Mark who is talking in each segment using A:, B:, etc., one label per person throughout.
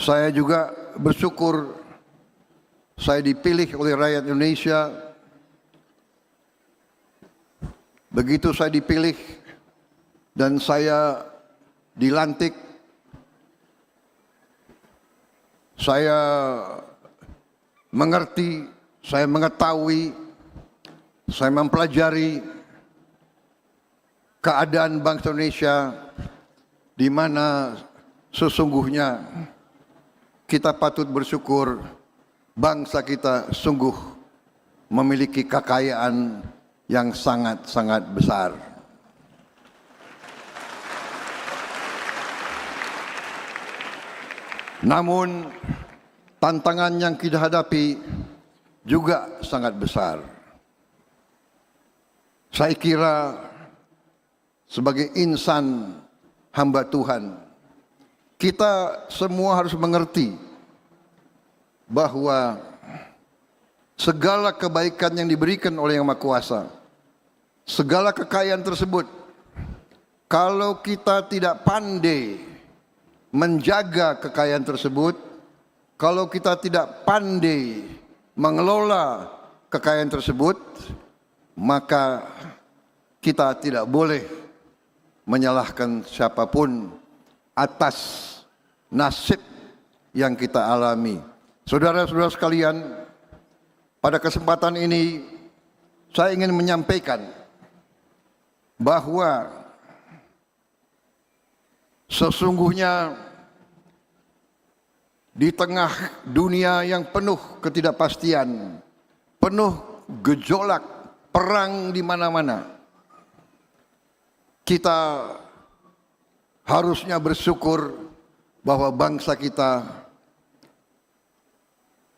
A: Saya juga bersyukur saya dipilih oleh rakyat Indonesia. Begitu saya dipilih dan saya dilantik, saya mengerti, saya mengetahui, saya mempelajari keadaan bangsa Indonesia di mana sesungguhnya kita patut bersyukur bangsa kita sungguh memiliki kekayaan yang sangat-sangat besar. Namun tantangan yang kita hadapi juga sangat besar. Saya kira sebagai insan hamba Tuhan, kita semua harus mengerti bahwa segala kebaikan yang diberikan oleh Yang Maha Kuasa, segala kekayaan tersebut, kalau kita tidak pandai menjaga kekayaan tersebut, kalau kita tidak pandai mengelola kekayaan tersebut, maka kita tidak boleh menyalahkan siapapun atas nasib yang kita alami. Saudara-saudara sekalian, pada kesempatan ini saya ingin menyampaikan bahwa sesungguhnya di tengah dunia yang penuh ketidakpastian, penuh gejolak, perang di mana-mana, kita harusnya bersyukur bahwa bangsa kita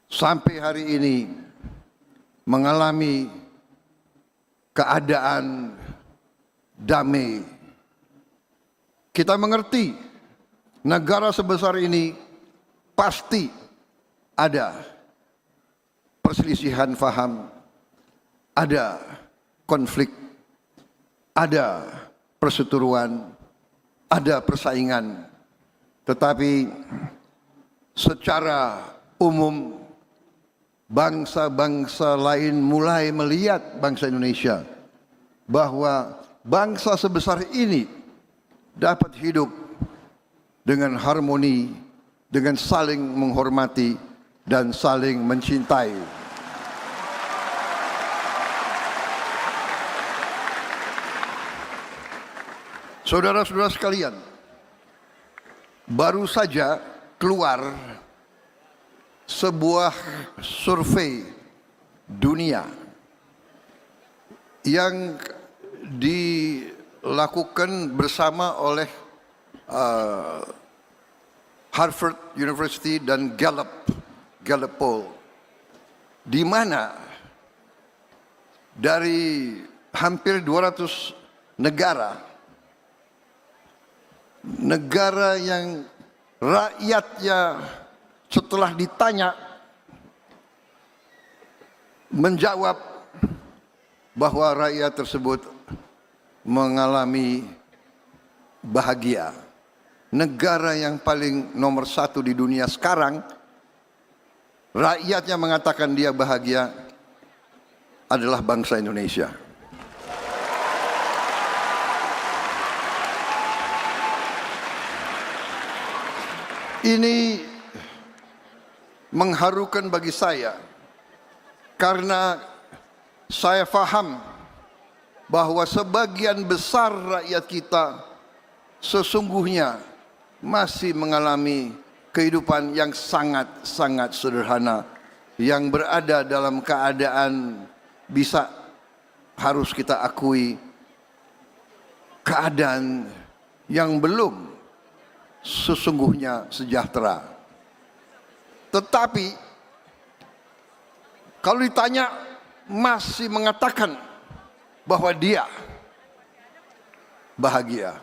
A: sampai hari ini mengalami keadaan damai. Kita mengerti negara sebesar ini pasti ada perselisihan faham, ada konflik, ada perseteruan, ada persaingan. Tetapi secara umum bangsa-bangsa lain mulai melihat bangsa Indonesia bahwa bangsa sebesar ini dapat hidup dengan harmoni, dengan saling menghormati dan saling mencintai. Saudara-saudara sekalian, baru saja keluar sebuah survei dunia yang dilakukan bersama oleh Harvard University dan Gallup Poll, di mana dari hampir 200 negara yang rakyatnya setelah ditanya menjawab bahwa rakyat tersebut mengalami bahagia. Negara yang paling nomor satu di dunia sekarang, rakyatnya mengatakan dia bahagia, adalah bangsa Indonesia. Ini mengharukan bagi saya karena saya faham bahwa sebagian besar rakyat kita sesungguhnya masih mengalami kehidupan yang sangat-sangat sederhana, yang berada dalam keadaan bisa harus kita akui keadaan yang belum sesungguhnya sejahtera. Tetapi kalau ditanya masih mengatakan bahwa dia bahagia,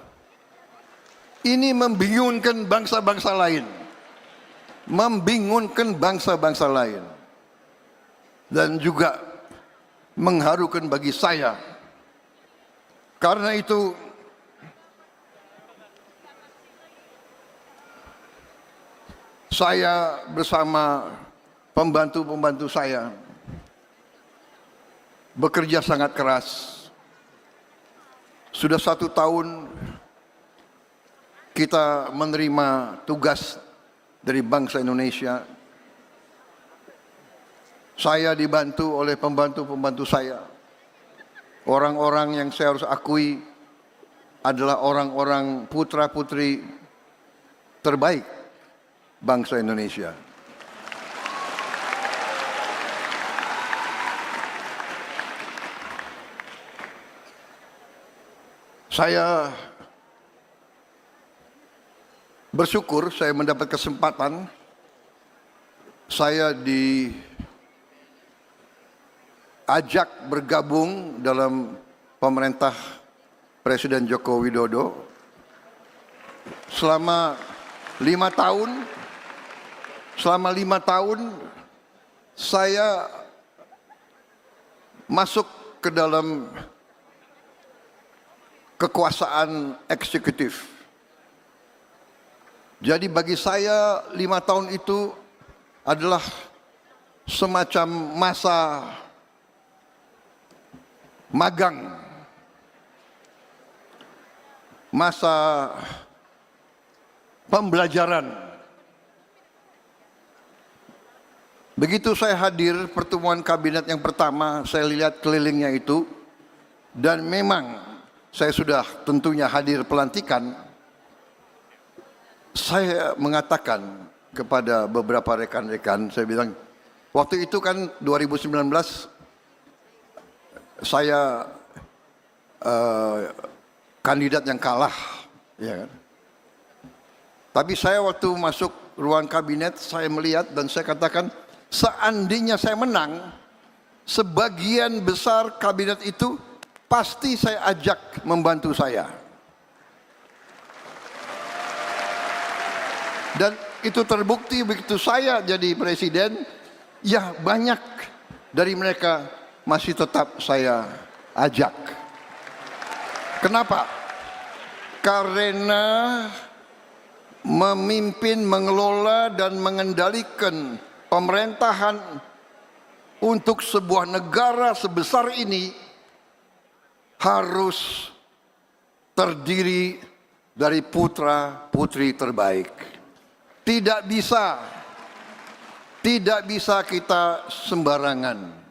A: ini membingungkan bangsa-bangsa lain, membingungkan bangsa-bangsa lain, dan juga mengharukan bagi saya. Karena itu saya bersama pembantu-pembantu saya bekerja sangat keras. Sudah 1 tahun kita menerima tugas dari bangsa Indonesia. Saya dibantu oleh pembantu-pembantu saya. Orang-orang yang saya harus akui adalah orang-orang putra-putri terbaik bangsa Indonesia. Saya bersyukur saya mendapat kesempatan. Saya diajak bergabung dalam pemerintah Presiden Joko Widodo selama 5 tahun. Selama 5 tahun saya masuk ke dalam kekuasaan eksekutif. Jadi bagi saya 5 tahun itu adalah semacam masa magang, masa pembelajaran. Begitu saya hadir pertemuan kabinet yang pertama, saya lihat kelilingnya itu, dan memang saya sudah tentunya hadir pelantikan. Saya mengatakan kepada beberapa rekan-rekan, saya bilang, waktu itu kan 2019 saya kandidat yang kalah, ya kan? Tapi saya waktu masuk ruang kabinet, saya melihat dan saya katakan, seandainya saya menang, sebagian besar kabinet itu pasti saya ajak membantu saya. Dan itu terbukti begitu saya jadi presiden, ya banyak dari mereka masih tetap saya ajak. Kenapa? Karena memimpin, mengelola dan mengendalikan pemerintahan untuk sebuah negara sebesar ini harus terdiri dari putra-putri terbaik. Tidak bisa kita sembarangan.